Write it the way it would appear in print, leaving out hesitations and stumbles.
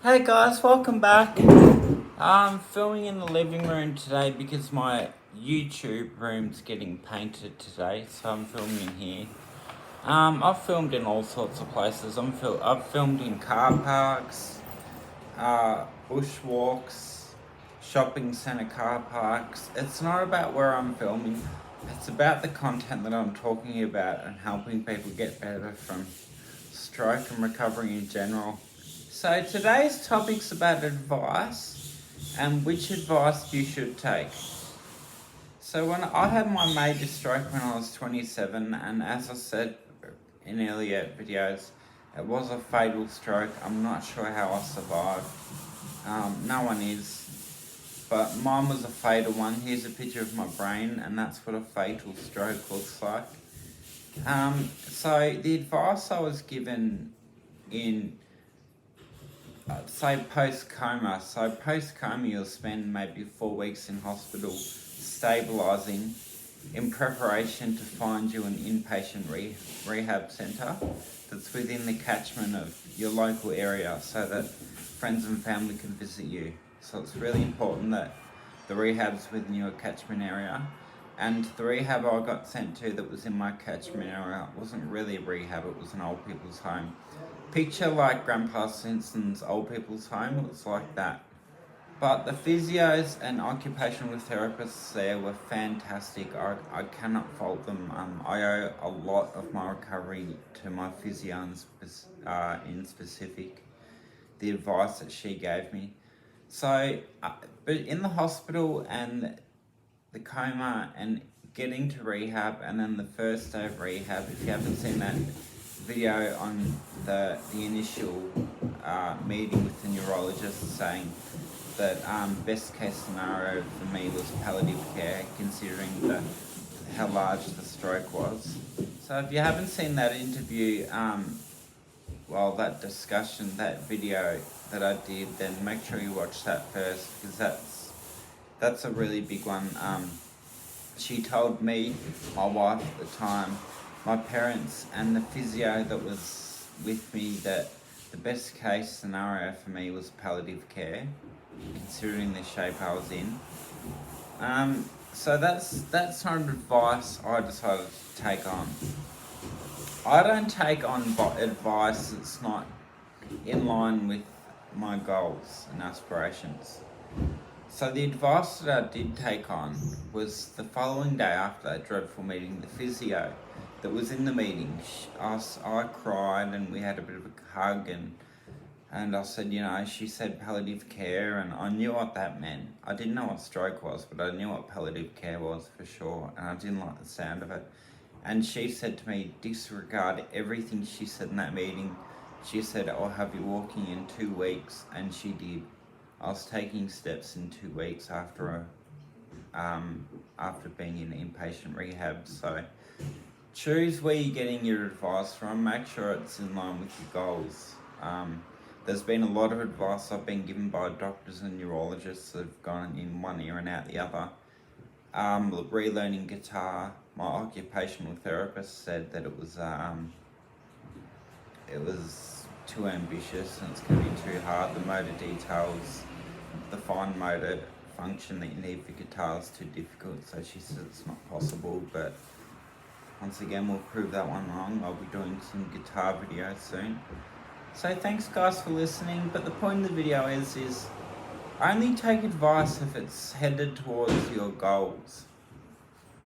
Hey guys, welcome back. I'm filming in the living room today because my YouTube room's getting painted today, so I'm filming in here. I've filmed in all sorts of places. I've filmed in car parks, bushwalks, shopping centre car parks. It's not about where I'm filming. It's about the content that I'm talking about and helping people get better from stroke and recovery in general. So today's topic's about advice and which advice you should take. So when I had my major stroke when I was 27, and as I said in earlier videos, it was a fatal stroke. I'm not sure how I survived. No one is. But mine was a fatal one. Here's a picture of my brain, and that's what a fatal stroke looks like. So the advice I was given in say post-coma. So post-coma you'll spend maybe 4 weeks in hospital stabilising in preparation to find you an inpatient rehab centre that's within the catchment of your local area so that friends and family can visit you. So it's really important that the rehab's within your catchment area. And the rehab I got sent to that was in my catchment area wasn't really a rehab, it was an old people's home. Picture like Grandpa Simpson's old people's home, it was like that. But the physios and occupational therapists there were fantastic. I cannot fault them. I owe a lot of my recovery to my physio in specific, the advice that she gave me. So, but in the hospital and the coma and getting to rehab and then the first day of rehab, if you haven't seen that video on the initial meeting with the neurologist saying that best case scenario for me was palliative care considering how large the stroke was. So if you haven't seen that interview, that discussion, that video that I did, then make sure you watch that first because that's a really big one. She told me, my wife at the time, my parents and the physio that was with me that the best case scenario for me was palliative care, considering the shape I was in. So that's kind of advice I decided to take on. I don't take on advice that's not in line with my goals and aspirations. So the advice that I did take on was the following day after that dreadful meeting, the physio that was in the meeting, I cried and we had a bit of a hug and I said, she said palliative care and I knew what that meant. I didn't know what stroke was, but I knew what palliative care was for sure and I didn't like the sound of it. And she said to me, disregard everything she said in that meeting. She said, I'll have you walking in 2 weeks, and she did. I was taking steps in 2 weeks after being in inpatient rehab. So choose where you're getting your advice from. Make sure it's in line with your goals. There's been a lot of advice I've been given by doctors and neurologists that have gone in one ear and out the other. Relearning guitar. My occupational therapist said that it was too ambitious and it's going to be too hard. The motor details, the fine motor function that you need for guitar is too difficult, so she said it's not possible, but once again we'll prove that one wrong. I'll be doing some guitar videos soon. So thanks guys for listening, but the point of the video is only take advice if it's headed towards your goals.